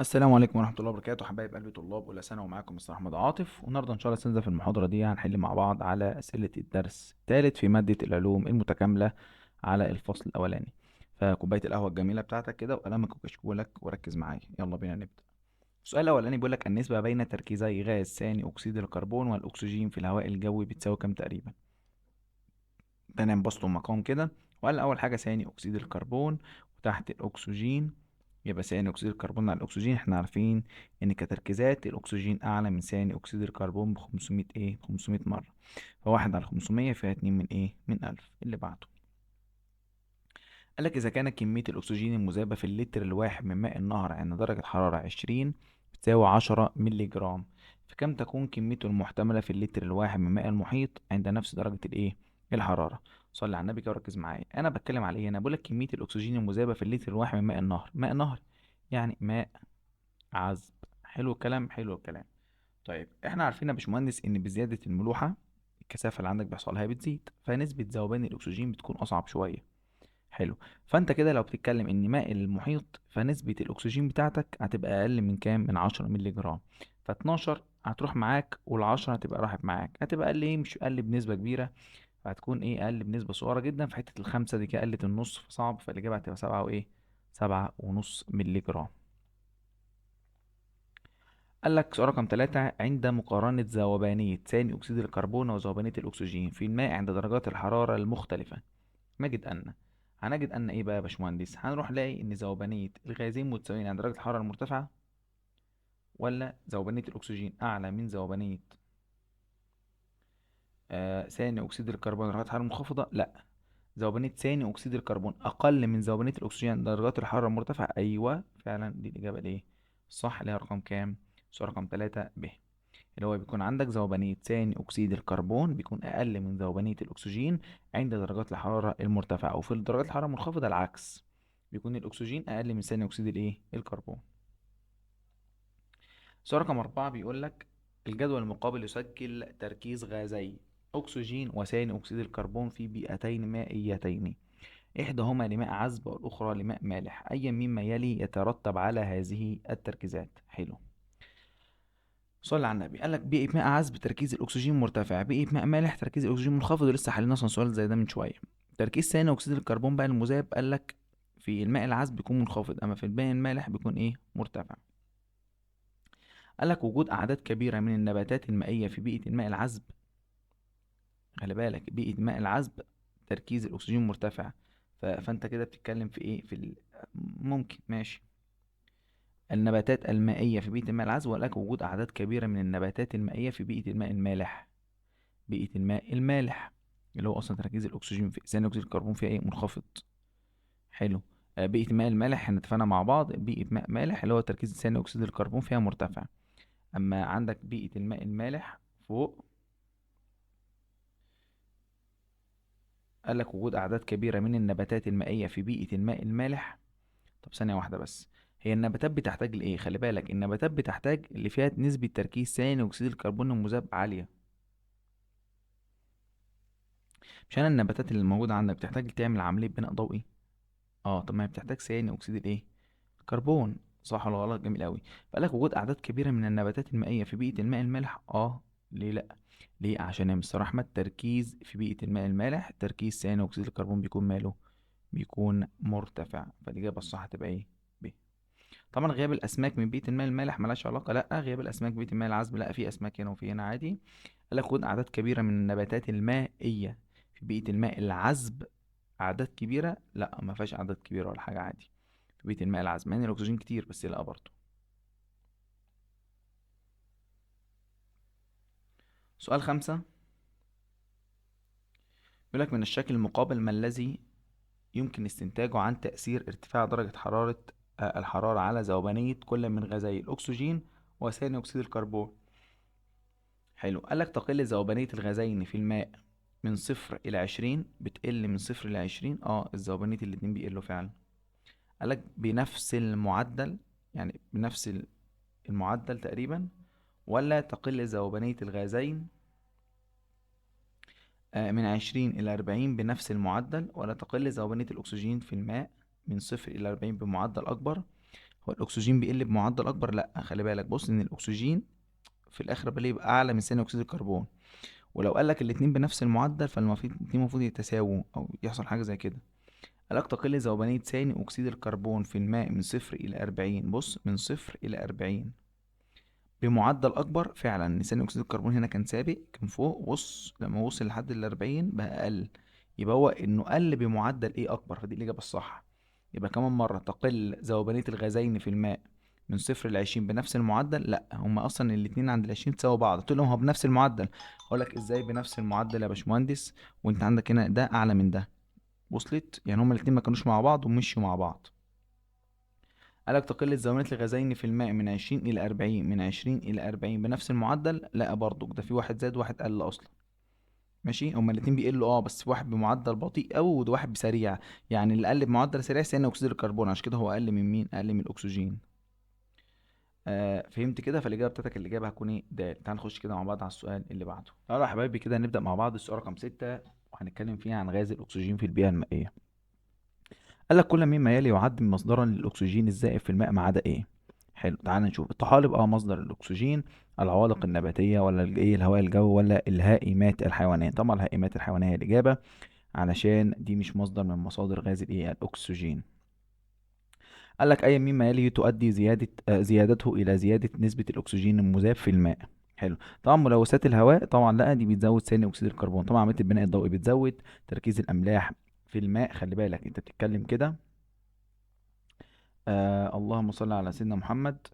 السلام عليكم ورحمة الله وبركاته، حبايب قلبي طلاب أولى ثانوي، ومعاكم مستر أحمد عاطف. والنهاردة إن شاء الله سننزل في المحاضرة دي هنحل مع بعض على أسئلة الدرس الثالث في مادة العلوم المتكاملة على الفصل الأولاني. فكوباية القهوة الجميلة بتاعتك كده وقلمك وكشكولك وركز معايا، يلا بينا نبدأ. السؤال الأولاني بيقول لك النسبة بين تركيزي غاز ثاني أكسيد الكربون والأكسجين في الهواء الجوي بتساوي كام تقريبا؟ تمام، بسطوا المقام كده. وقال أول حاجة ثاني أكسيد الكربون، وتحت الأكسجين يبقى ثاني اكسيد الكربون على الاكسجين. احنا عارفين ان كتركيزات الاكسجين اعلى من ثاني اكسيد الكربون ب 500 500 مره. فواحد على 500 فيها 2 من من 1000. اللي بعده قال لك اذا كانت كميه الاكسجين المذابه في اللتر الواحد من ماء النهر عند درجه حراره 20 بتساوي 10 مللي جرام، فكم تكون كميته المحتمله في اللتر الواحد من ماء المحيط عند نفس درجه الحراره؟ صلي على النبي كده وركز معايا. انا بتكلم على ايه؟ انا بقول لك كميه الاكسجين المذابه في اللتر الواحد من ماء النهر. ماء نهر يعني ماء عذب. حلو الكلام، حلو الكلام. طيب احنا عارفين يا باشمهندس ان بزياده الملوحه الكثافه اللي عندك بيحصل لها بتزيد، فنسبه ذوبان الاكسجين بتكون اصعب شويه. حلو. فانت كده لو بتتكلم ان ماء المحيط فنسبه الاكسجين بتاعتك هتبقى اقل من كام؟ من 10 مللي جرام. ف 12 هتروح معاك وال10 هتبقى راحت معاك، هتبقى اقل ايه؟ مش اقل بنسبه كبيره، فهتكون ايه؟ اقل بنسبه صغيره جدا. في حته الخمسه دي كده قلت النص، فصعب. فالاجابه هتبقى 7.5 مللي جرام. قال لك سؤال رقم 3، عند مقارنة ذوبانية ثاني أكسيد الكربون وذوبانية الأكسجين في الماء عند درجات الحرارة المختلفة، هنجد أن إيه بقى يا باشمهندس؟ هنروح نلاقي إن ذوبانية الغازين متساويين عند درجة الحرارة المرتفعة، ولا ذوبانية الأكسجين أعلى من ذوبانية ثاني أكسيد الكربون درجات الحرارة المنخفضة؟ لا، ذوبانية ثاني أكسيد الكربون أقل من ذوبانية الأكسجين عند درجات الحرارة المرتفعة. أيوه فعلا، دي الإجابة الإيه؟ الصح، اللي هي رقم كام؟ سؤال رقم 3 ب، اللي هو بيكون عندك ذوبانية ثاني أكسيد الكربون بيكون أقل من ذوبانية الأكسجين عند درجات الحرارة المرتفعة، وفي درجات الحرارة المنخفضة العكس، بيكون الأكسجين أقل من ثاني أكسيد الكربون. سؤال رقم 4 بيقول لك الجدول المقابل يسجل تركيز غازي أكسجين وثاني أكسيد الكربون في بيئتين مائيتين، إحداهما لماء عذب والأخرى لماء مالح، أي مما يلي يترتب على هذه التركيزات؟ حلو. صلى على النبي. قال لك بيئة ماء عذب تركيز الأكسجين مرتفع، بيئة ماء مالح تركيز الأكسجين منخفض، ولسه حلينا أصلا سؤال زي ده من شوية. تركيز ثاني أكسيد الكربون بقى المذاب قال لك في الماء العذب بيكون منخفض، أما في الماء المالح بيكون مرتفع. قال لك وجود أعداد كبيرة من النباتات المائية في بيئة الماء العذب. خلي بالك بيئة الماء العذب تركيز الأكسجين مرتفع، فأنت كده بتتكلم في ممكن ماشي. النباتات المائية في بيئة الماء العذب، وقال لك وجود أعداد كبيرة من النباتات المائية في بيئة الماء المالح. بيئة الماء المالح اللي هو أصلا تركيز الأكسجين في ثاني أكسيد الكربون فيها منخفض. حلو. بيئة الماء المالح احنا اتفقنا مع بعض، بيئة ماء مالح اللي هو تركيز ثاني أكسيد الكربون فيها مرتفع. أما عندك بيئة الماء المالح فوق، قال لك وجود أعداد كبيرة من النباتات المائية في بيئة الماء المالح. طب ثانية واحدة بس، هي النباتات بتحتاج لإيه؟ خلي بالك النباتات بتحتاج اللي فيها نسبة تركيز ثاني أكسيد الكربون المذاب عالية. مش أنا النباتات اللي موجودة عندك بتحتاج تعمل عملية بناء ضوئي؟ اه، طب ما هي بتحتاج ثاني أكسيد الكربون. صح ولا غلط؟ جميل قوي. فقال لك وجود أعداد كبيرة من النباتات المائية في بيئة الماء المالح. ليه لأ؟ ليه؟ عشان يا مستر أحمد تركيز في بيئة الماء المالح تركيز ثاني أكسيد الكربون بيكون ماله؟ بيكون مرتفع. فالإجابة الصح هتبقى ب. طبعا غياب الأسماك من بيئة الماء المالح ملهاش علاقة، لأ. غياب الأسماك بيئة الماء العذب لأ، في أسماك هنا وفي هنا عادي. قال لك وجود أعداد كبيرة من النباتات المائية في بيئة الماء العذب. أعداد كبيرة؟ لأ، ما فيهاش أعداد كبيرة ولا حاجة، عادي في بيئة الماء العذب، مع إن الأكسجين كتير بس لأ برضه. سؤال 5 بيقول لك من الشكل المقابل ما الذي يمكن استنتاجه عن تأثير ارتفاع درجة حرارة الحرارة على ذوبانية كل من غازي الأكسجين وثاني أكسيد الكربون؟ حلو. قالك تقل ذوبانية الغازين في الماء من 0 إلى 20، بتقل من 0 إلى 20. الذوبانية الاتنين بيقلوا فعلا. قالك بنفس المعدل، يعني بنفس المعدل تقريبا، ولا تقل ذوبانية الغازين من 20 إلى 40 بنفس المعدل، ولا تقل ذوبانية الأكسجين في الماء من 0 إلى 40 بمعدل أكبر. هو الاكسجين بيقل بمعدل اكبر؟ لا، خلي بالك، بص ان الاكسجين في الاخر بيبقى اعلى من ثاني اكسيد الكربون. ولو قال لك الاتنين بنفس المعدل فالمفروض الاتنين المفروض يتساووا او يحصل حاجه زي كده. قال لك تقل ذوبانية ثاني اكسيد الكربون في الماء من 0 إلى 40. بص، من 0 إلى 40 بمعدل اكبر. فعلا ان ثاني اكسيد الكربون هنا كان سابق، كان فوق، بص لما وصل لحد ال 40 بقى اقل. يبقى هو انه قل بمعدل ايه اكبر، فدي الاجابه الصح. يبقى كمان مره، تقل ذوبانيه الغازين في الماء من 0 ل 20 بنفس المعدل؟ لا، هما اصلا الاتنين عند ال 20 تساوي بعض. قلت لهم هو بنفس المعدل. اقول لك ازاي بنفس المعدل يا باشمهندس وانت عندك هنا ده اعلى من ده؟ وصلت؟ يعني هما الاتنين ما كانوش مع بعض ومشيوا مع بعض. قالك تقل الزوامل الغازين في الماء من 20 إلى 40، من 20 إلى 40 بنفس المعدل؟ لا، برضو ده في واحد زاد وواحد قل أصلا. ماشي، هما الاتنين بيقلوا بس واحد بمعدل بطيء أوي وده واحد بسريع. يعني اللي قل بمعدل سريع ثاني أكسيد الكربون، عشان كده هو أقل من مين؟ أقل من الأكسجين. فهمت كده؟ فالإجابة بتاعتك الإجابة هتكون إيه؟ د. تعال نخش كده مع بعض على السؤال اللي بعده. تعالوا يا حبايبي كده نبدأ مع بعض السؤال رقم 6، وهنتكلم فيه عن غاز الأكسجين في البيئة المائية. قال لك كل مما يلي يعد مصدرا للاكسجين الزائف في الماء ما عدا ايه؟ حلو، تعال نشوف. الطحالب مصدر الاكسجين، العوالق النباتيه، ولا الايه الهواء الجوي، ولا الهائمات الحيوانيه؟ طبعا الهائمات الحيوانيه هي الاجابه، علشان دي مش مصدر من مصادر غاز الايه الاكسجين. قال لك اي مما يلي تؤدي زيادته الى زياده نسبه الاكسجين المذاب في الماء. حلو. طبعا ملوثات الهواء طبعا لا، دي بتزود ثاني اكسيد الكربون. طبعا عمليه البناء الضوئي بتزود تركيز الاملاح في الماء. خلي بالك انت بتتكلم كده. اللهم صل على سيدنا محمد.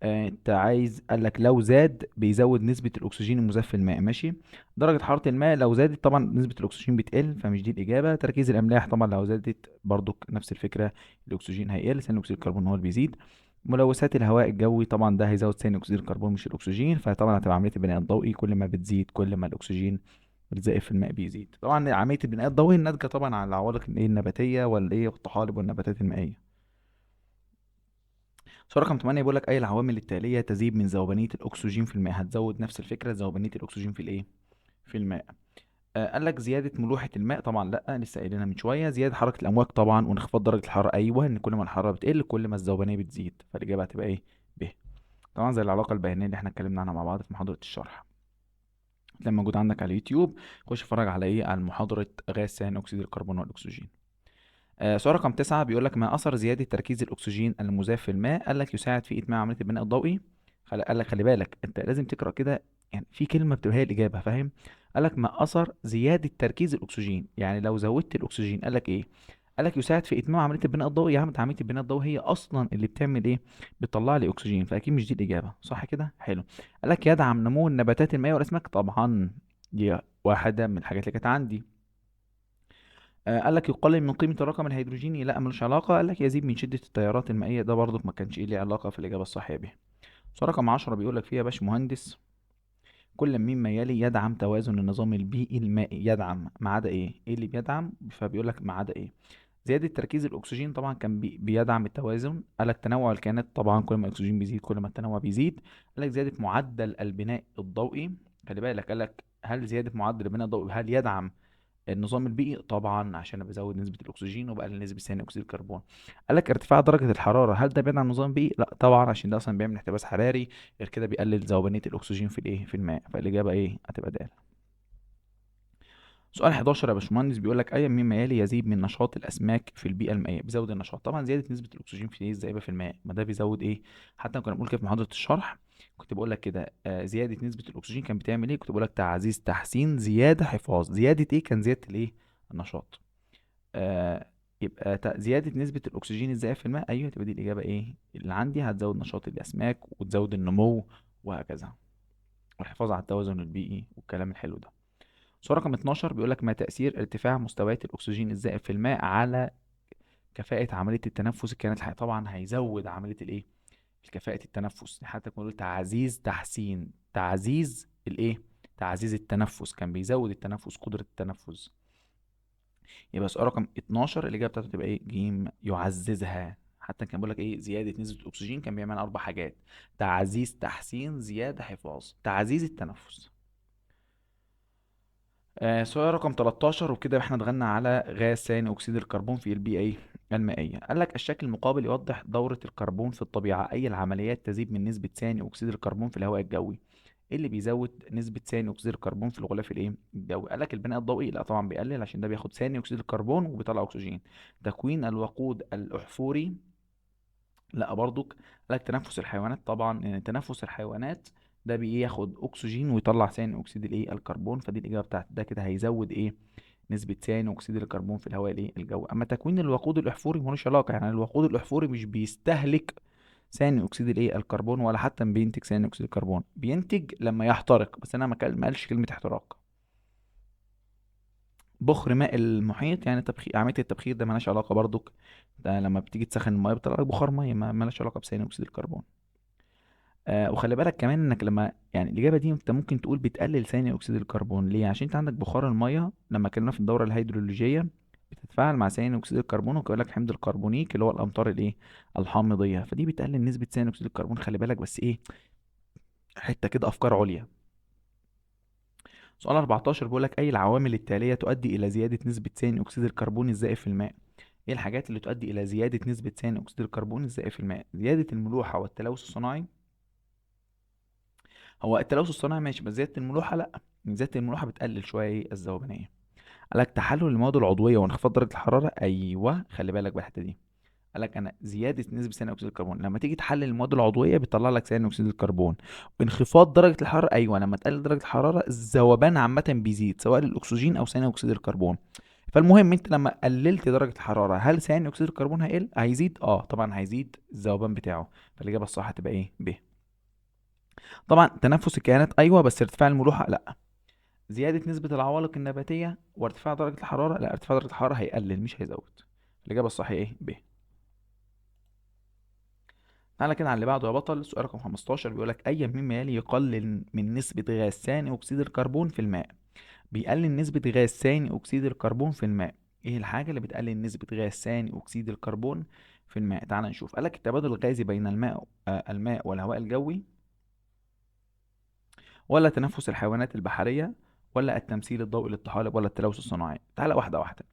انت عايز، قال لك لو زاد بيزود نسبة الاكسجين المذاب في الماء. ماشي. درجة حرارة الماء لو زادت طبعا نسبة الاكسجين بتقل، فمش دي الاجابة. تركيز الاملاح طبعا لو زادت برضو نفس الفكرة، الاكسجين هيقل، ثاني اكسيد الكربون هو اللي بيزيد. ملوثات الهواء الجوي طبعا ده هيزود ثاني اكسيد الكربون مش الاكسجين، فطبعا هتبقى عملية البناء الضوئي كل ما بتزيد كل ما الاكسجين الزائف في الماء بيزيد. طبعا عملية البناء الضوئي الناتجة طبعا عن العوالق النباتية والايه والطحالب والنباتات المائية. سؤال رقم 8 بيقول لك اي العوامل التاليه تزيد من ذوبانيه الاكسجين في الماء؟ هتزود نفس الفكره، ذوبانيه الاكسجين في الايه؟ في الماء. قال لك زياده ملوحه الماء؟ طبعا لا، لسه قايلينها من شويه. زياده حركه الامواج طبعا، وانخفاض درجه الحراره. ايوه، ان كل ما الحراره بتقل كل ما الذوبانيه بتزيد، فالاجابه هتبقى ايه؟ ب. طبعا زي العلاقه البيانيه اللي احنا اتكلمنا عنها مع بعض في محاضره الشرح، لما موجود عندك على اليوتيوب. خش اتفرج على ايه؟ على محاضره غاز ثاني اكسيد الكربون والاكسجين. سؤال رقم 9 بيقول لك ما أثر زيادة تركيز الأكسجين المذاب في الماء؟ قال لك يساعد في إتمام عملية البناء الضوئي. قال لك خلي بالك أنت لازم تقرأ كده، يعني في كلمة بتبقى هي الإجابة، فاهم؟ قال لك ما أثر زيادة تركيز الأكسجين، يعني لو زودت الأكسجين قال لك إيه؟ قال لك يساعد في إتمام عملية البناء الضوئي. يا عم ده عملية البناء الضوئي هي أصلا اللي بتعمل إيه؟ بتطلع لي أكسجين، فأكيد مش دي الإجابة، صح كده؟ حلو. قال لك يدعم نمو النباتات المائية والأسماك؟ طبعا دي واحدة من الحاجات اللي كانت عندي. قال لك يقلل من قيمة الرقم الهيدروجيني؟ لا، ملوش علاقة. قال لك يزيد من شدة التيارات المائية؟ ده برضك ما كانش ليه علاقة في الإجابة الصحيحة به. سؤال رقم 10 بيقول لك فيها يا باشمهندس كل مما يلي يدعم توازن النظام البيئي المائي. يدعم ما عدا ايه؟ ايه اللي بيدعم؟ فبيقول لك ما عدا ايه؟ زيادة تركيز الأكسجين طبعا كان بيدعم التوازن. قال لك تنوع الكائنات طبعا، كل ما الأكسجين بيزيد كل ما التنوع بيزيد. قال لك زيادة معدل البناء الضوئي. خلي بالك، قال لك هل زيادة معدل البناء الضوئي هل يدعم النظام البيئي؟ طبعا، عشان انا بزود نسبه الاكسجين وبقلل نسبه ثاني اكسيد الكربون. قال لك ارتفاع درجه الحراره هل ده بيدعم النظام البيئي؟ لا طبعا، عشان ده اصلا بيعمل احتباس حراري، غير كده بيقلل ذوبانيه الاكسجين في الايه في الماء، فالاجابه ايه؟ هتبقى د. سؤال 11 يا باشمهندس بيقول لك اي مما يلي يزيد من نشاط الاسماك في البيئه المائيه؟ بيزود النشاط طبعا. زياده نسبه الاكسجين في ايه؟ الذائبه في الماء، ما ده بيزود ايه؟ حتى كنا بنقول كده في محاضره الشرح، كنت بقول لك كده زياده نسبه الاكسجين كان بتعمل ايه؟ كنت بقول لك تعزيز تحسين زياده حفاظ. زياده ايه؟ كان زياده الايه؟ النشاط. آه يبقى زيادة نسبة الأكسجين الزائف في الماء. أيوه، تبقى دي الإجابة إيه اللي عندي. هتزود نشاط الأسماك وتزود النمو وهكذا، والحفاظ على التوازن البيئي والكلام الحلو ده. سؤال رقم 12 بيقول لك ما تأثير ارتفاع مستويات الأكسجين الزائف في الماء على كفاءة عملية التنفس الكائنات الحية؟ طبعا هيزود عملية الإيه؟ كفاءة التنفس. حتى كنا بنقول تعزيز تحسين، تعزيز الإيه؟ تعزيز التنفس، كان بيزود التنفس، قدرة التنفس. يبقى سؤال رقم 12 الإجابة بتاعته تبقى إيه؟ جيم، يعززها. حتى كان بيقول لك إيه؟ زيادة نسبة الأكسجين كان بيعمل أربع حاجات: تعزيز تحسين زيادة حفاظ. تعزيز التنفس. سؤال رقم 13 وبكده احنا دخلنا على غاز ثاني أكسيد الكربون في البيئة إيه؟ المائية. قال لك الشكل المقابل يوضح دورة الكربون في الطبيعة، أي العمليات تزيد من نسبة ثاني أكسيد الكربون في الهواء الجوي. ايه اللي بيزود نسبة ثاني أكسيد الكربون في الغلاف الايه الجوي؟ قال لك البناء الضوئي، لا طبعا بيقلل عشان ده بياخد ثاني أكسيد الكربون وبيطلع أكسجين. تكوين الوقود الأحفوري، لا برضك. قال لك تنفس الحيوانات، طبعا لأن تنفس الحيوانات ده بياخد أكسجين ويطلع ثاني أكسيد الايه الكربون، فدي الإجابة بتاعت ده كده هيزود ايه نسبة ثاني أكسيد الكربون في الهواء الايه الجوي. أما تكوين الوقود الأحفوري ملوش علاقة، يعني الوقود الأحفوري مش بيستهلك ثاني اكسيد الايه الكربون، ولا حتى بينتج ثاني اكسيد الكربون، بينتج لما يحترق، بس انا ما قالش كلمه احتراق. بخر ماء المحيط، يعني تبخير، عمليه التبخير ده مالهاش علاقه برضك، ده لما بتيجي تسخن الميه بيطلع لك بخار ميه، مالهاش علاقه بثاني اكسيد الكربون. وخلي بالك كمان انك لما يعني الاجابه دي انت ممكن تقول بتقلل ثاني اكسيد الكربون، ليه؟ عشان انت عندك بخار الميه لما اتكلمنا في الدوره الهيدرولوجيه بتتفاعل مع ثاني اكسيد الكربون، ويقول لك حمض الكربونيك اللي هو الامطار الايه الحامضيه، فدي بتقلل نسبه ثاني اكسيد الكربون. خلي بالك بس ايه، حته كده افكار عليا. سؤال 14 بيقول لك اي العوامل التاليه تؤدي الى زياده نسبه ثاني اكسيد الكربون الزائف في الماء؟ ايه الحاجات اللي تؤدي الى زياده نسبه ثاني اكسيد الكربون الزائف في الماء؟ زياده الملوحه والتلوث الصناعي. هو التلوث الصناعي ماشي، بس زياده الملوحه لا، زياده الملوحه بتقلل شويه الذوبانيه. قال لك تحلل المواد العضويه وانخفاض درجه الحراره، ايوه خلي بالك بالحته دي. قال لك انا زياده نسبه ثاني اكسيد الكربون لما تيجي تحلل المواد العضويه بيطلع لك ثاني اكسيد الكربون. وانخفاض درجه الحراره، ايوه لما تقلل درجه الحراره الذوبان عامه بيزيد سواء للاكسجين او ثاني اكسيد الكربون. فالمهم انت لما قللت درجه الحراره هل ثاني اكسيد الكربون هيزيد؟ اه طبعا هيزيد الذوبان بتاعه. فالاجابه الصح هتبقى ايه؟ ب. طبعا تنفس الكائنات ايوه، بس ارتفاع الملوحه لا. زياده نسبه العوالق النباتيه وارتفاع درجه الحراره، لا ارتفاع درجه الحراره هيقلل مش هيزود. الاجابه الصح ايه؟ ب. تعالى كده على اللي بعده يا بطل. سؤال رقم 15 بيقول لك اي مما يلي يقلل من نسبة غاز ثاني اكسيد الكربون في الماء؟ بيقلل نسبة غاز ثاني اكسيد الكربون في الماء. ايه الحاجة اللي بتقلل نسبة غاز ثاني اكسيد الكربون في الماء؟ تعال نشوف. قال لك التبادل الغازي بين الماء والهواء الجوي، ولا تنفس الحيوانات البحرية، ولا التمثيل الضوئي للطحالب، ولا التلوث الصناعي؟ تعالى واحدة واحدة.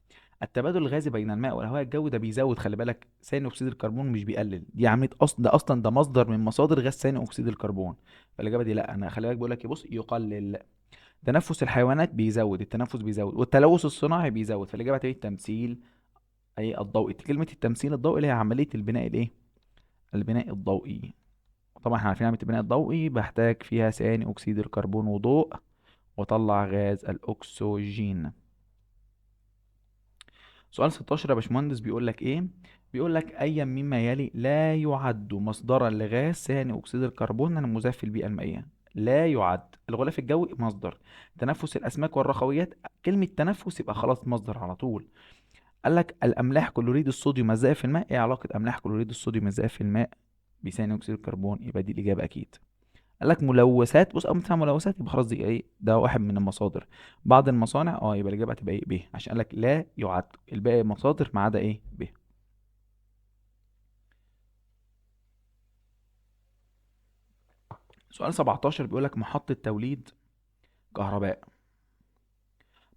التبادل الغازي بين الماء والهواء الجوي ده بيزود، خلي بالك، ثاني اكسيد الكربون مش بيقلل، دي عمليه اصلا ده مصدر من مصادر غاز ثاني اكسيد الكربون. فالاجابه دي لا، انا خلي بالك بقول لك بص يقلل. تنفس الحيوانات بيزود، التنفس بيزود، والتلوث الصناعي بيزود، فالاجابه هتبقى التمثيل اي الضوئي. كلمه التمثيل الضوئي اللي هي عمليه البناء الايه البناء الضوئي. طبعا احنا عارفين عمليه البناء الضوئي بحتاج فيها ثاني اكسيد الكربون وضوء وطلع غاز الاكسجين. سؤال 16 يا باشمهندس بيقول لك ايه؟ بيقول لك اي مما يلي لا يعد مصدرا لغاز ثاني اكسيد الكربون المذاب في البيئه المائيه؟ لا يعد. الغلاف الجوي مصدر، تنفس الاسماك والرخويات، كلمه تنفس يبقى خلاص مصدر على طول. قال لك الاملاح كلوريد الصوديوم الزائف في الماء، ايه علاقه املاح كلوريد الصوديوم الزائف في الماء بثاني اكسيد الكربون؟ يبقى دي الاجابه اكيد. قال لك ملوثات، بص اول ما تسمع ملوثات يبقى خلاص دي ايه، ده واحد من المصادر. بعض المصانع يبقى الاجابه هتبقى ايه؟ ب، عشان قال لك لا يعد، الباقي مصادر ما عدا ايه؟ ب. سؤال 17 بيقول لك محطه توليد كهرباء.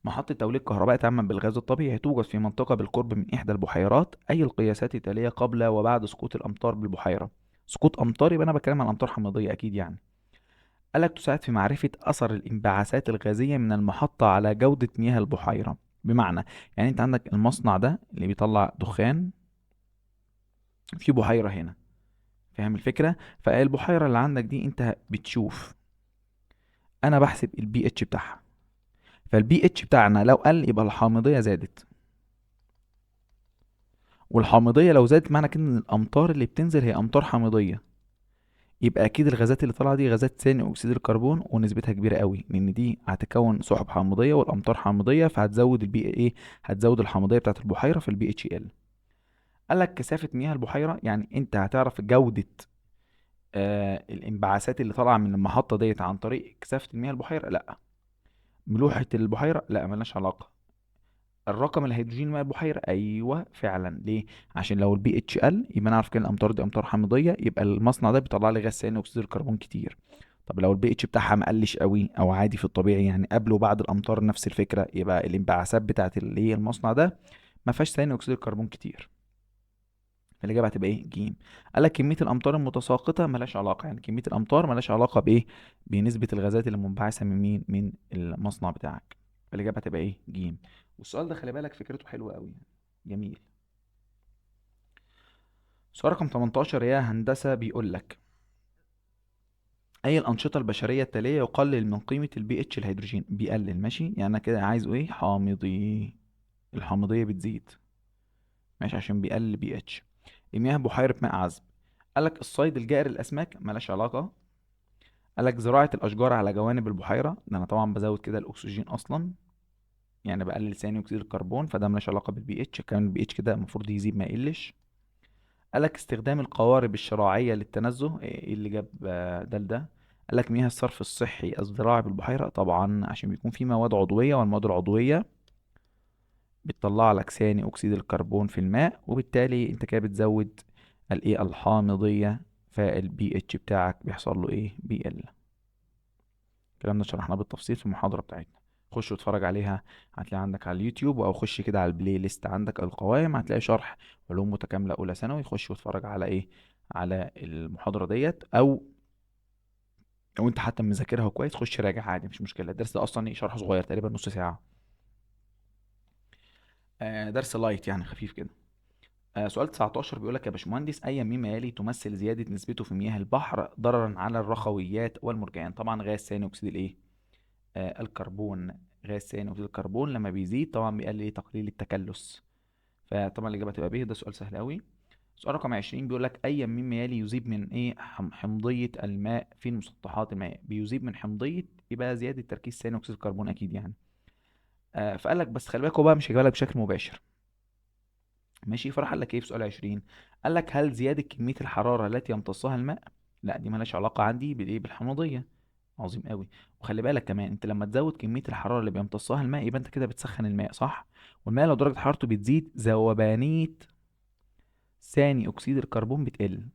محطة توليد كهرباء تعمل بالغاز الطبيعي، توجد في منطقة بالقرب من إحدى البحيرات، أي القياسات التالية قبل وبعد سقوط الأمطار بالبحيرة؟ سقوط أمطار يبقى أنا بتكلم عن أمطار حمضية أكيد يعني. قالك تساعد في معرفة أثر الانبعاثات الغازية من المحطة على جودة مياه البحيرة. بمعنى يعني أنت عندك المصنع ده اللي بيطلع دخان، في بحيرة هنا، فاهم الفكرة؟ فالبحيرة اللي عندك دي أنت بتشوف، أنا بحسب البي اتش بتاعها، فالبي اتش بتاعنا لو قل يبقى الحامضية زادت، والحامضية لو زادت معنى كده إن الأمطار اللي بتنزل هي أمطار حامضية، يبقى اكيد الغازات اللي طالعه دي غازات ثاني اكسيد الكربون ونسبتها كبيره قوي، لان دي هتكون سحب حامضيه والامطار حامضيه، فهتزود هتزود الحامضيه بتاعه البحيره في البي اتش ال. قال لك كثافه مياه البحيره، يعني انت هتعرف جوده الانبعاثات اللي طالعه من المحطه ديت عن طريق كثافه المياه البحيره؟ لا. ملوحه البحيره؟ لا ملهاش علاقه. الرقم الهيدروجيني ماء البحيره؟ ايوه فعلا. ليه؟ عشان لو البي اتش قل يبقى نعرف كده الامطار دي امطار حامضيه، يبقى المصنع ده بيطلع لي غاز ثاني اكسيد الكربون كتير. طب لو البي اتش بتاعها مقلش قوي او عادي في الطبيعي، يعني قبل وبعد الامطار نفس الفكره، يبقى الانبعاثات بتاعت اللي هي المصنع ده ما فيهاش ثاني اكسيد الكربون كتير. فالاجابه هتبقى ايه؟ ج. قال لك كميه الامطار المتساقطه ملهاش علاقه، يعني كميه الامطار ملهاش علاقه بايه؟ بنسبه الغازات اللي منبعثه من مين؟ من المصنع بتاعك. فالاجابه هتبقى ايه؟ ج. والسؤال ده خلي بالك فكرته حلوه قوي يعني. جميل. سؤال رقم 18 يا هندسه بيقول لك اي الانشطه البشريه التاليه يقلل من قيمه البي اتش الهيدروجين؟ بيقلل، ماشي، يعني انا كده عايزه ايه؟ حامضي. الحامضيه بتزيد، ماشي، عشان بيقلل بي اتش. المياه بحيره ماء عذب. قالك الصيد الجائر الاسماك، ملهاش علاقه. قالك زراعه الاشجار على جوانب البحيره، ده انا طبعا بزود كده الاكسجين اصلا، يعني بقلل ثاني اكسيد الكربون، فده ملهاش علاقه بالبي اتش، كمان البي اتش كده المفروض يزيد ما يقلش. قالك استخدام القوارب الشراعيه للتنزه، ايه اللي جاب ده لده؟ قالك مياه الصرف الصحي الزراعي بالبحيره، طبعا عشان بيكون في مواد عضويه، والمواد العضويه بتطلع لك ثاني اكسيد الكربون في الماء، وبالتالي انت كده بتزود الايه؟ الحامضيه، فالبي اتش بتاعك بيحصل له ايه؟ بيقل. الكلام ده شرحناه بالتفصيل في المحاضره بتاعتنا، خش واتفرج عليها، هتلاقي عندك على اليوتيوب، او خش كده على البلاي ليست عندك القوائم، هتلاقي شرح علوم متكامله اولى ثانوي، خش واتفرج على ايه؟ على المحاضره ديت، او لو انت حتى مذاكرها كويس خش راجع عادي مش مشكله، الدرس ده اصلا ايه؟ شرحه صغير تقريبا نص ساعه، درس لايت يعني خفيف كده. سؤال 19 بيقول لك يا باشمهندس اي مما يلي تمثل زياده نسبته في مياه البحر ضررا على الرخويات والمرجان؟ طبعا غاز ثاني اكسيد الايه؟ الكربون. غاز ثاني اكسيد الكربون لما بيزيد طبعا بيقلل إيه؟ تقليل التكلس. فطبعا الاجابه تبقى ب. ده سؤال سهل قوي. سؤال رقم 20 بيقول لك اي مما يلي يذيب من ايه؟ حمضيه الماء في مسطحات الماء. بيذيب من حمضيه، يبقى زياده تركيز ثاني اكسيد الكربون اكيد يعني. فقال لك بس خلي بالك هو بقى مش هيجيبها لك بشكل مباشر، ماشي. فراح قال لك ايه في سؤال 20؟ قال لك هل زياده كميه الحراره التي يمتصها الماء؟ لا، دي مالهاش علاقه عندي بالايه؟ بالحموضيه. عظيم قوي. وخلي بالك كمان انت لما تزود كميه الحراره اللي بيمتصها الماء يبقى انت كده بتسخن الماء، صح؟ والماء لو درجه حرارته بتزيد ذوبانيه ثاني اكسيد الكربون بتقل،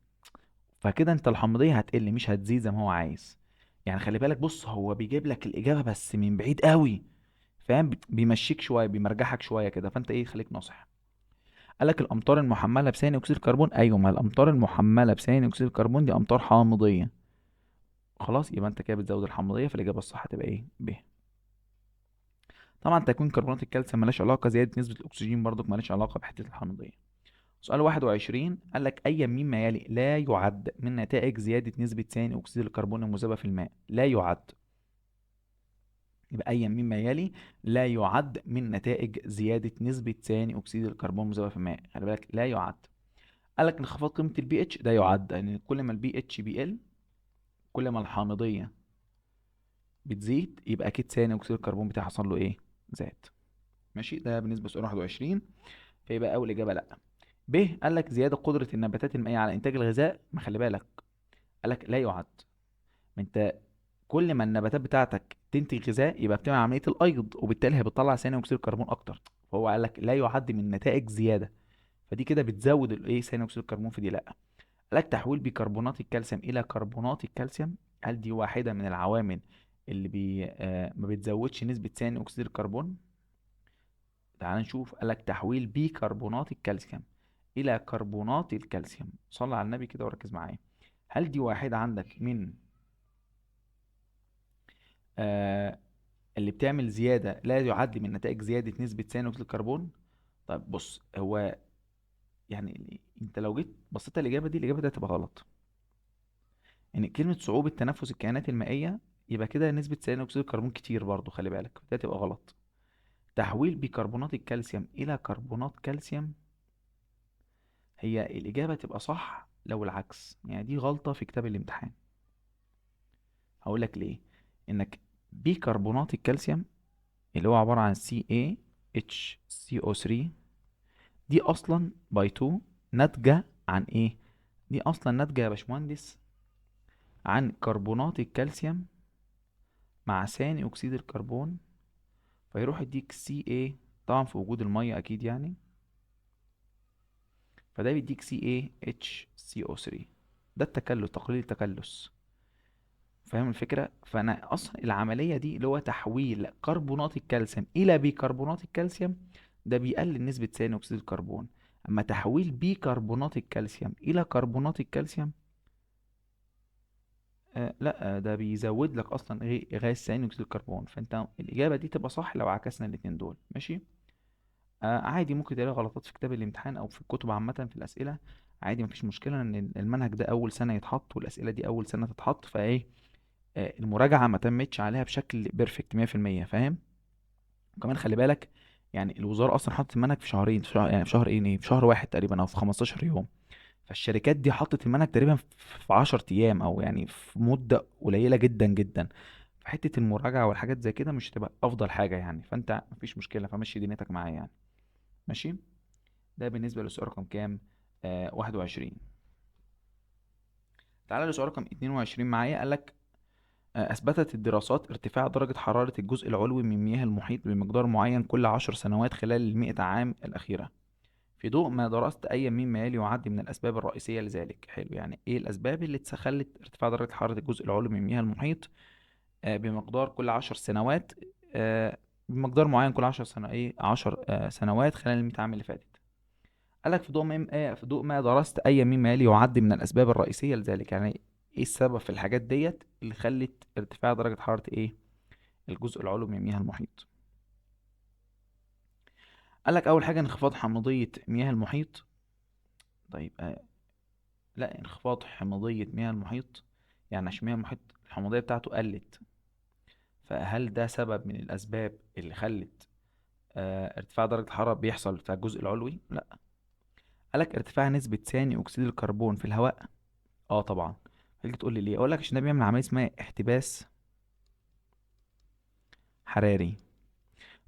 فكده انت الحمضيه هتقل مش هتزيد زي ما هو عايز. يعني خلي بالك، بص هو بيجيب لك الاجابه بس من بعيد قوي، فاهم؟ بيمشيك شويه، بيمرجحك شويه كده، فانت ايه؟ خليك ناصح. قال لك الامطار المحمله بثاني اكسيد الكربون، ايوه، ما الامطار المحمله بثاني اكسيد الكربون دي امطار حامضيه. خلاص، يبقى انت كده بتزود الحمضيه، فالاجابه الصح هتبقى ايه؟ ب. طبعا تكوين كربونات الكالسيوم ملهاش علاقه، زياده نسبه الاكسجين برضك ملهاش علاقه بحته الحمضيه. سؤال 21 قال لك اي مما يلي لا يعد من نتائج زياده نسبه ثاني اكسيد الكربون المذابه في الماء؟ لا يعد. يبقى اي مما يلي لا يعد من نتائج زياده نسبه ثاني اكسيد الكربون المذابه في الماء، خلي بالك لا يعد. قال لك انخفاض قيمه البي اتش، ده يعد، يعني كل ما البي اتش بيقل كل ما الحامضيه بتزيد، يبقى اكيد ثاني اكسيد الكربون بتاعها حصل له ايه؟ زاد. ماشي، ده بالنسبه لسؤال 21. فيبقى اول اجابه لا. ب قال لك زياده قدره النباتات المائيه على انتاج الغذاء، ما خلي بالك، قال لك لا يعد. ما انت كل ما النباتات بتاعتك تنتج غذاء يبقى بتعمل عمليه الايض، وبالتالي هي بتطلع ثاني اكسيد الكربون اكتر، فهو قال لك لا يعد من نتائج زياده، فدي كده بتزود الايه؟ ثاني اكسيد الكربون، في دي لا. قال لك تحويل بيكربونات الكالسيوم الى كربونات الكالسيوم، هل دي واحده من العوامل اللي ما بتزودش نسبه ثاني اكسيد الكربون؟ تعال نشوف. قال لك تحويل بيكربونات الكالسيوم الى كربونات الكالسيوم، صلى على النبي كده وركز معايا. هل دي واحده عندك من آه اللي بتعمل زياده لا يعد من نتائج زياده نسبه ثاني اكسيد الكربون؟ طيب بص، هو يعني انت لو جيت بصيت على الاجابه دي، الاجابه دي هتبقى غلط. يعني كلمه صعوبه تنفس الكائنات المائيه، يبقى كده نسبه ثاني اكسيد الكربون كتير برضو، خلي بالك ده هتبقى غلط. تحويل بيكربونات الكالسيوم الى كربونات كالسيوم، هي الإجابة تبقى صح لو العكس، يعني دي غلطة في كتاب الامتحان. هقولك ليه. إنك بيكربونات الكالسيوم اللي هو عبارة عن CaHCO3، دي أصلا باي 2 ناتجة عن إيه؟ دي أصلا ناتجة يا باشمهندس عن كربونات الكالسيوم مع ثاني أكسيد الكربون، فيروح يديك Ca، طبعا في وجود المية أكيد يعني، فده بيديك CaHCO3، ده التكلس، تقليل التكلس، فاهم الفكرة؟ فأنا أصلا العملية دي اللي هو تحويل كربونات الكالسيوم إلى بيكربونات الكالسيوم، ده بيقلل نسبة ثاني أكسيد الكربون. اما تحويل بيكربونات الكالسيوم الى كربونات الكالسيوم، لا، ده بيزود لك اصلا غاز ثاني اكسيد الكربون. فانت الاجابه دي تبقى صح لو عكسنا الاتنين دول. ماشي. عادي ممكن تلاقي غلطات في كتاب الامتحان او في الكتب عامه في الاسئله. عادي مفيش مشكله ان المنهج ده اول سنه يتحط والاسئله دي اول سنه تتحط، فايه المراجعه ما تمتش عليها بشكل بيرفكت 100%. فاهم؟ وكمان خلي بالك، يعني الوزاره اصلا حطت المنهج في شهرين، في شهر يعني في شهر ايه في شهر واحد تقريبا او في 15 يوم. فالشركات دي حطت المنهج تقريبا في 10 ايام او يعني في مده قليله جدا جدا. فحته المراجعه والحاجات زي كده مش هتبقى افضل حاجه يعني. فانت مفيش مشكله، فمشي دنيتك معايا يعني. ماشي. ده بالنسبه للسؤال رقم كام؟ 21. تعالى لسؤال رقم 22 معايا. قال لك أثبتت الدراسات ارتفاع درجة حرارة الجزء العلوي من مياه المحيط بمقدار معين كل 10 سنوات خلال 100 عام الأخيرة. في ضوء ما درست أي مما يلي يعد من الأسباب الرئيسية لذلك. حلو، يعني إيه الأسباب اللي تخلت ارتفاع درجة حرارة الجزء العلوي من مياه المحيط بمقدار كل 10 سنوات، بمقدار معين كل 10 سنة، 10 سنوات خلال 100 عام اللي فاتت. قالك في ضوء ما درست أي مما يلي يعد من الأسباب الرئيسية لذلك. يعني إيه السبب في الحاجات ديت اللي خلت ارتفاع درجة حرارة الجزء العلوي من مياه المحيط؟ قالك أول حاجة انخفاض حمضية مياه المحيط. طيب لا، انخفاض حمضية مياه المحيط يعني عشان مياه المحيط الحمضية بتاعته قلت. فهل ده سبب من الأسباب اللي خلت ارتفاع درجة الحرارة بيحصل في الجزء العلوي؟ لا. قالك ارتفاع نسبة ثاني أكسيد الكربون في الهواء. اه طبعا. تيجي تقول لي ليه؟ اقول لك عشان ده بيعمل عمليه اسمها احتباس حراري.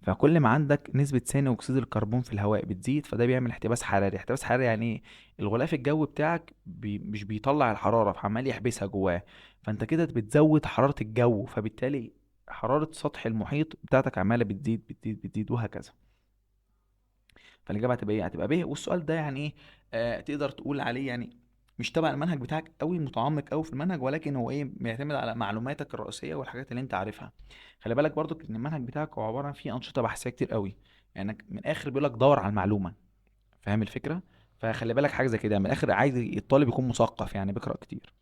فكل ما عندك نسبه ثاني اكسيد الكربون في الهواء بتزيد، فده بيعمل احتباس حراري. احتباس حراري يعني ايه؟ الغلاف الجوي بتاعك مش بيطلع الحراره، فعمال يحبسها جواه. فانت كده بتزود حراره الجو، فبالتالي حراره سطح المحيط بتاعتك عماله بتزيد بتزيد بتزيد وهكذا. فالاجابه هتبقى ايه؟ هتبقى ب. والسؤال ده يعني ايه؟ تقدر تقول عليه يعني مش تبع المنهج بتاعك قوي، متعمق قوي في المنهج، ولكن هو ايه، بيعتمد على معلوماتك الرئيسيه والحاجات اللي انت عارفها. خلي بالك برضو ان المنهج بتاعك هو عباره عن فيه انشطه بحثيه كتير قوي. يعني من الاخر بيقول لك دور على المعلومه. فاهم الفكره؟ فخلي بالك حاجه زي كده من الاخر، عايز الطالب يكون مثقف يعني بيقرا كتير.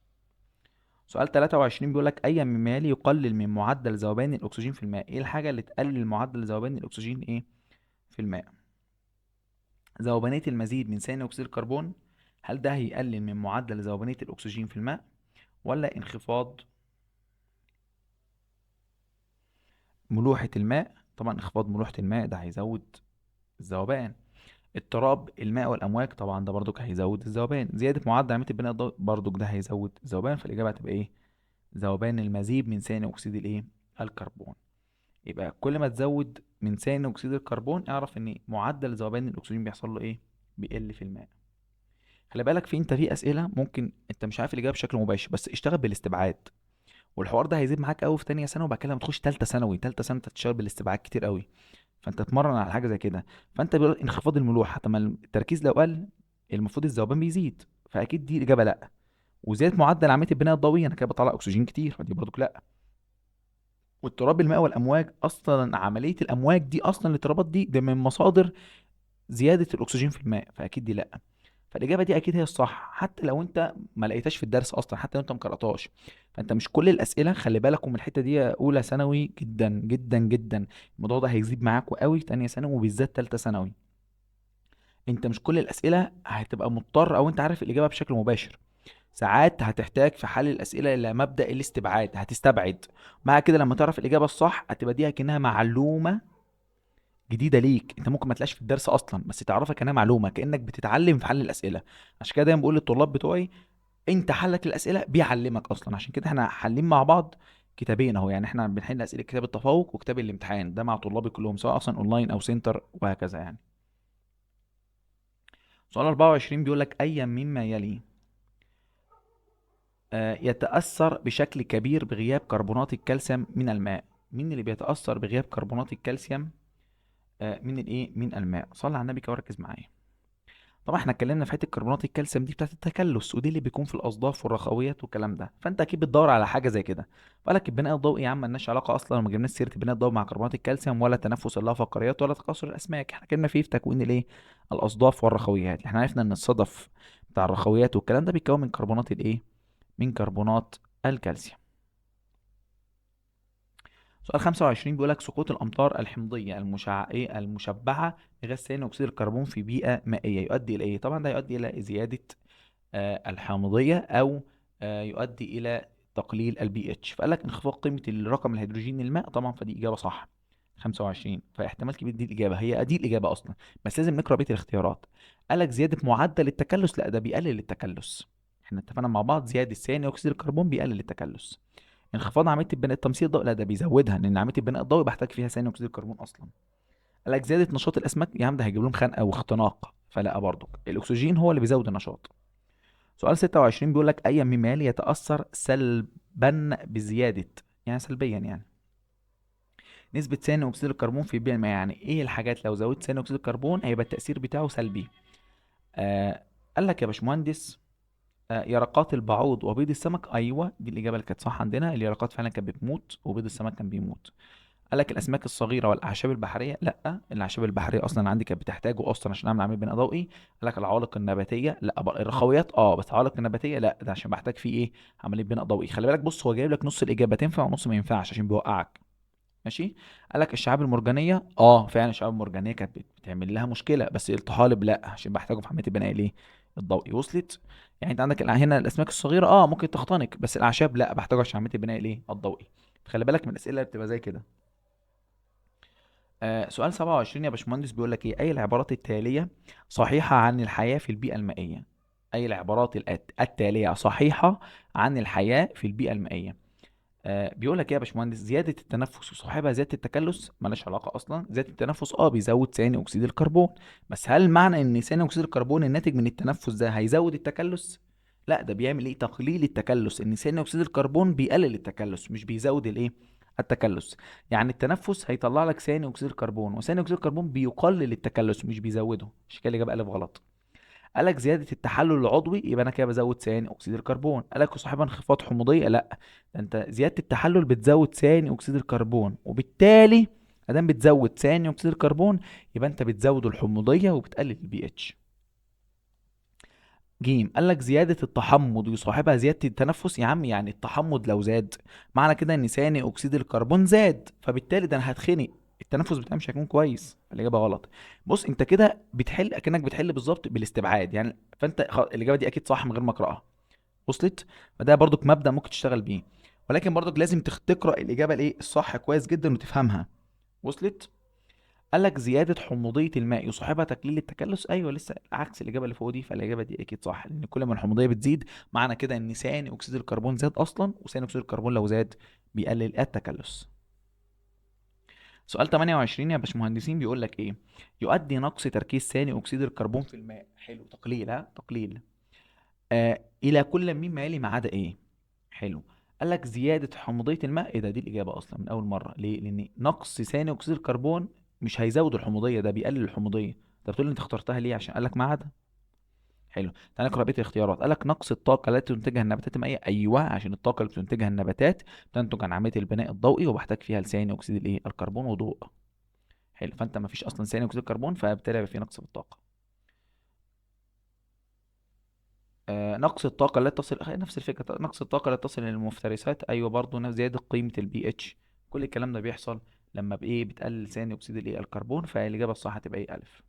سؤال 23 بيقول لك اي مما يلي يقلل من معدل ذوبان الاكسجين في الماء. ايه الحاجه اللي تقلل معدل ذوبان الاكسجين في الماء؟ ذوبانية المزيد من ثاني أكسيد الكربون. هل ده هيقلل من معدل ذوبانية الأكسجين في الماء؟ ولا انخفاض ملوحة الماء؟ طبعا انخفاض ملوحة الماء ده هيزود الذوبان. اضطراب الماء والأمواج، طبعا ده برضك هيزود الذوبان. زيادة معدل عملية البناء برضك ده هيزود الذوبان. فالإجابة هتبقى إيه؟ ذوبان المزيد من ثاني أكسيد الكربون. يبقى كل ما تزود من ثاني أكسيد الكربون اعرف إن معدل ذوبان الأكسجين بيحصل له بيقل في الماء. خلي بالك انت في اسئله ممكن انت مش عارف الاجابه بشكل مباشر، بس اشتغل بالاستبعاد. والحوار ده هيزيد معاك قوي في تانية ثانوي، وبعد كده لما تخش تالتة ثانوي، تالتة سنه انت هتشتغل بالاستبعاد كتير قوي. فانت تتمرن على حاجه زي كده. فانت بيقول انخفاض الملوحه، طب ما التركيز لو قل المفروض الذوبان بيزيد، فاكيد دي الاجابه لا. وزياده معدل عمليه البناء الضوئي، انا كده بطلع اكسجين كتير، فدي برضك لا. واضطراب الماء والامواج، اصلا عمليه الامواج دي اصلا الاضطرابات دي من مصادر زياده الاكسجين في الماء، فاكيد دي لا. فالاجابه دي اكيد هي الصح، حتى لو انت ما لقيتهاش في الدرس اصلا، حتى لو انت ما قراتهاش. فانت مش كل الاسئله، خلي بالك من الحته دي، اولى ثانوي جدا جدا جدا. الموضوع ده هيزيد معاك قوي في تانية ثانوي وبالذات تالتة ثانوي. انت مش كل الاسئله هتبقى مضطر او انت عارف الاجابه بشكل مباشر. ساعات هتحتاج في حل الاسئله الى مبدا الاستبعاد، هتستبعد. مع كده لما تعرف الاجابه الصح هتبقى دي كأنها معلومه جديده ليك، انت ممكن ما تلاقيش في الدرس اصلا، بس تعرفها كأنها معلومه، كأنك بتتعلم في حل الاسئله. عشان كده دايما بقول للطلاب بتوعي انت حلك الاسئله بيعلمك اصلا. عشان كده احنا حالين مع بعض كتابين اهو، يعني احنا بنحل اسئله كتاب التفوق وكتاب الامتحان ده مع طلابي كلهم، سواء اصلا اونلاين او سنتر وهكذا يعني. سؤال 24 بيقول لك اي مما يلي يتاثر بشكل كبير بغياب كربونات الكالسيوم من الماء. مين اللي بيتاثر بغياب كربونات الكالسيوم من الماء؟ صلي على النبي كده وركز معايا. طبعا احنا اتكلمنا في حته كربونات الكالسيوم دي بتاعت التكلس، ودي اللي بيكون في الاصداف والرخويات والكلام ده، فانت اكيد بتدور على حاجه زي كده. فقالك البناء الضوئي يا عم مالناش علاقه اصلا، ما جبناش سيره البناء الضوئي مع كربونات الكالسيوم، ولا تنفس اللافقاريات، ولا تكاثر الاسماك. احنا اتكلمنا فيه في تكوين الايه، الاصداف والرخويات. احنا عرفنا ان الصدف بتاع الرخويات والكلام ده بيتكون من كربونات الايه، من كربونات الكالسيوم. سؤال 25 بيقول لك سقوط الامطار الحمضيه المشبعه بغاز ثاني اكسيد الكربون في بيئه مائيه يؤدي الى ايه؟ طبعا ده يؤدي الى زياده الحامضيه، او يؤدي الى تقليل البي اتش. فقال لك انخفاض قيمه الرقم الهيدروجيني للماء، طبعا فدي اجابه صح 25، فاحتمال كبير دي الاجابه، هي دي الاجابه اصلا، بس لازم نقرا بقيه الاختيارات. قال لك زياده معدل التكلس، لا ده بيقلل التكلس. احنا اتفقنا مع بعض زياده ثاني اكسيد الكربون بيقلل التكلس. انخفاض عمليه البناء التمثيل الضوئي، لا ده بيزودها، لان عمليه البناء الضوئي بحتاج فيها ثاني اكسيد الكربون اصلا. قال لك زياده نشاط الاسماك، يا عم ده هيجيب لهم خنقه واختناق، فلا برضه الاكسجين هو اللي بيزود النشاط. سؤال 26 بيقول لك اي ممال يتاثر سلبا بزياده، يعني سلبيا يعني، نسبه ثاني اكسيد الكربون في البيئه المائيه. يعني ايه الحاجات لو زودت ثاني اكسيد الكربون هيبقى التاثير بتاعه سلبي؟ آه قال لك يا باشمهندس يرقات البعوض وبيض السمك، ايوه دي الاجابه اللي كانت صح عندنا، اليرقات فعلا كانت بتموت وبيض السمك كان بيموت. قال لك الاسماك الصغيره والاعشاب البحريه، لا الاعشاب البحريه اصلا عندي كانت بتحتاجه اصلا عشان اعمل عمليه بناء ضوئي. قال لك العوالق النباتيه لا، الرخويات بس العوالق النباتيه لا، ده عشان بحتاج فيه ايه، عمليه بناء ضوئي. خلي بالك بص، هو جايب لك نص الاجابه تنفع ونص ما ينفعش عشان بيوقعك. ماشي. قال لك الشعاب المرجانيه، فعلا الشعاب المرجانيه كانت بتعمل لها مشكله، بس الطحالب لا عشان بحتاجه في عمليه البناء الايه، الضوئي. وصلت؟ يعني انت عندك هنا الاسماك الصغيره ممكن تختنق، بس الاعشاب لا بحتاجه عشان عمليه البناء الايه، الضوئي. خلي بالك من الاسئله اللي بتبقى زي كده. سؤال 27 يا باشمهندس بيقول لك ايه، اي العبارات التاليه صحيحه عن الحياه في البيئه المائيه؟ اي العبارات التاليه صحيحه عن الحياه في البيئه المائيه؟ بيقول لك ايه يا باشمهندس، زياده التنفس وصاحبها زياده التكلس، مالهاش علاقه اصلا. زياده التنفس بيزود ثاني اكسيد الكربون، بس هل معنى ان ثاني اكسيد الكربون الناتج من التنفس ده هيزود التكلس؟ لا ده بيعمل ايه، تقليل التكلس، ان ثاني اكسيد الكربون بيقلل التكلس مش بيزود الايه، التكلس. يعني التنفس هيطلع لك ثاني اكسيد الكربون، وثاني اكسيد الكربون بيقلل التكلس مش بيزوده، مش كده الاجابه الف غلط. قالك زيادة التحلل العضوي، يبقى انا كده بزود ثاني اكسيد الكربون. قالك وصاحبها انخفاض حموضية، لا ده انت زيادة التحلل بتزود ثاني اكسيد الكربون، وبالتالي ادام بتزود ثاني اكسيد الكربون يبقى انت بتزود الحموضية وبتقلل البي اتش. جيم قالك زيادة التحمض يصاحبها زيادة التنفس، يا عم يعني التحمض لو زاد معنى كده ان ثاني اكسيد الكربون زاد، فبالتالي ده انا هتخنق، التنفس بتاعي مش هيكون كويس. الاجابه غلط. بص انت كده بتحل اكنك بتحل بالظبط بالاستبعاد يعني، فانت الاجابه دي اكيد صح من غير ما اقراها. وصلت؟ فده برضك مبدأ ممكن تشتغل بيه، ولكن برضك لازم تقرا الاجابه الايه الصح كويس جدا وتفهمها. وصلت؟ قال لك زيادة حموضية الماء يصاحبها تقليل التكلس، ايوه لسه عكس الاجابة اللي فوق دي، فالاجابة دي اكيد صح، لان كل ما الحموضية بتزيد معنى كده ان ثاني اكسيد الكربون زاد اصلا، وثاني اكسيد الكربون لو زاد بيقلل التكلس. سؤال 28 يا باشمهندسين بيقول لك ايه، يؤدي نقص تركيز ثاني اكسيد الكربون في الماء، حلو تقليل، تقليل، الى كل مما يلي ما عدا ايه؟ حلو. قال لك زياده حموضيه الماء، ايه ده، دي الاجابه اصلا من اول مره، ليه؟ لان نقص ثاني اكسيد الكربون مش هيزود الحموضيه، ده بيقلل الحموضيه. انت بتقول لي انت اخترتها ليه؟ عشان قال لك ما عدا. حلو. تعالى نقرا بقيه الاختيارات. قال لك نقص الطاقه التي تنتجها النباتات المائيه، ايوه عشان الطاقه اللي بتنتجها النباتات تنتج عن عمليه البناء الضوئي وبحتاج فيها ثاني اكسيد الايه، الكربون وضوء. حلو، فانت ما فيش اصلا ثاني اكسيد الكربون، فبالتالي هيبقى في نقص في الطاقه. نقص الطاقة لا تصل، نفس الفكرة، نقص الطاقة لا تصل للمفترسات، أيوة برضه نفس زيادة قيمة البي اتش. كل الكلام ده بيحصل لما بإيه، بتقلل ثاني أكسيد الإيه، الكربون، فالإجابة الصح هتبقى إيه، ألف.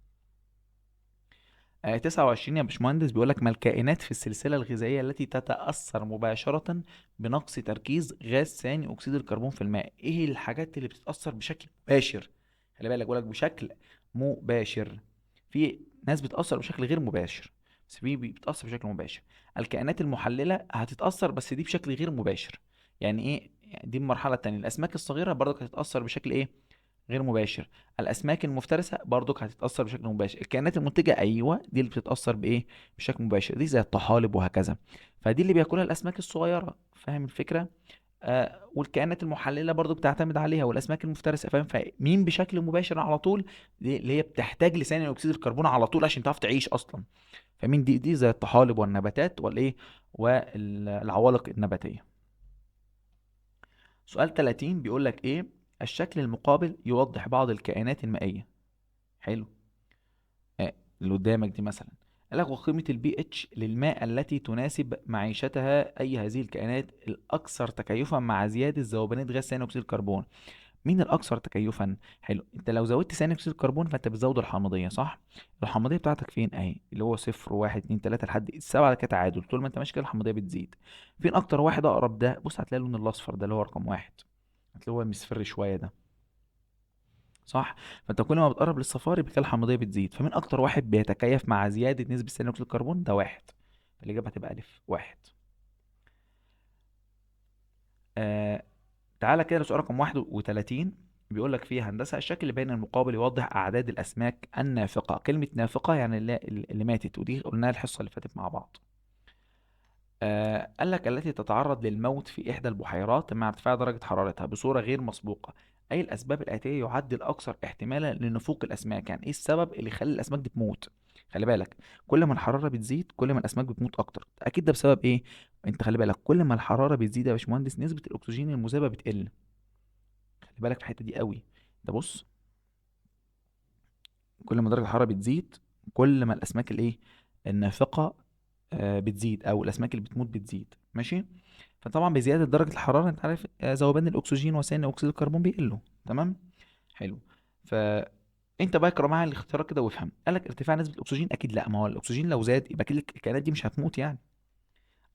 29 يا باشمهندس بيقول لك ما الكائنات في السلسلة الغذائية التي تتأثر مباشرة بنقص تركيز غاز ثاني أكسيد الكربون في الماء؟ إيه الحاجات اللي بتتأثر بشكل مباشر؟ خلي بالك بقول لك بشكل مباشر، في ناس بتأثر بشكل غير مباشر، بس في بتأثر بشكل مباشر. الكائنات المحللة هتتأثر بس دي بشكل غير مباشر. يعني إيه؟ يعني دي المرحلة التانية. الأسماك الصغيرة برضك هتتأثر بشكل إيه، غير مباشر. الاسماك المفترسه برضك هتتاثر بشكل مباشر. الكائنات المنتجه ايوه دي اللي بتتاثر بايه، بشكل مباشر، دي زي الطحالب وهكذا، فدي اللي بياكلها الاسماك الصغيره، فاهم الفكره؟ والكائنات المحلله برضو بتعتمد عليها، والاسماك المفترسه، فاهم؟ فمين بشكل مباشر على طول؟ دي اللي هي بتحتاج لثاني اكسيد الكربون على طول عشان تعرف تعيش اصلا. فمين دي زي الطحالب والنباتات والايه والعوالق النباتيه. سؤال 30 بيقول لك ايه؟ الشكل المقابل يوضح بعض الكائنات المائيه. حلو. اللي قدامك دي مثلا، قال لك وقيمة البي اتش للماء التي تناسب معيشتها أي هذه الكائنات الأكثر تكيفا مع زيادة ذوبانات غاز ثاني أكسيد الكربون. مين الأكثر تكيفا؟ حلو، أنت لو زودت ثاني أكسيد الكربون فأنت بتزود الحامضية، صح؟ الحامضية بتاعتك فين أهي؟ اللي هو صفر واحد اتنين تلاتة لحد السبعة كده تعادل، طول ما أنت ماشي كده الحامضية بتزيد. فين أكتر واحد أقرب؟ ده بص هتلاقي اللون الأصفر ده اللي هو رقم واحد، هتلاقيه هو مصفر شوية ده، صح؟ فانت كل ما بتقرب للصفار يبقى كده الحمضيه بتزيد. فمن اكتر واحد بيتكيف مع زياده نسبه ثاني اكسيد الكربون؟ ده واحد. الاجابه هتبقى الف واحد. آه تعالى كده لسؤال رقم 31، بيقول لك فيه هندسه الشكل اللي بين المقابل يوضح اعداد الاسماك النافقه. كلمه نافقه يعني اللي ماتت، ودي قلناها الحصه اللي فاتت مع بعض. قال لك التي تتعرض للموت في إحدى البحيرات مع ارتفاع درجة حرارتها بصورة غير مسبوقة. أي الأسباب الآتية يعد الأكثر احتمالا لنفوق الأسماك؟ يعني إيه السبب اللي يخلي الأسماك دي تموت؟ خلي بالك، كل ما الحرارة بتزيد كل ما الأسماك بتموت أكتر. أكيد ده بسبب إيه؟ أنت خلي بالك، كل ما الحرارة بتزيد يا باشمهندس نسبة الأكسجين المذابة بتقل. خلي بالك في الحتة دي قوي. ده بص، كل ما درجة الحرارة بتزيد كل ما الأسماك الإيه؟ النافقة بتزيد، او الاسماك اللي بتموت بتزيد، ماشي؟ فطبعا بزياده درجه الحراره انت عارف ذوبان الاكسجين وثاني اكسيد الكربون بيقلوا، تمام؟ حلو. فانت بقى اقرا معايا الاختيارات كده وافهم. قال لك ارتفاع نسبه الاكسجين، اكيد لا، ما هو الاكسجين لو زاد يبقى كده الكائنات دي مش هتموت يعني.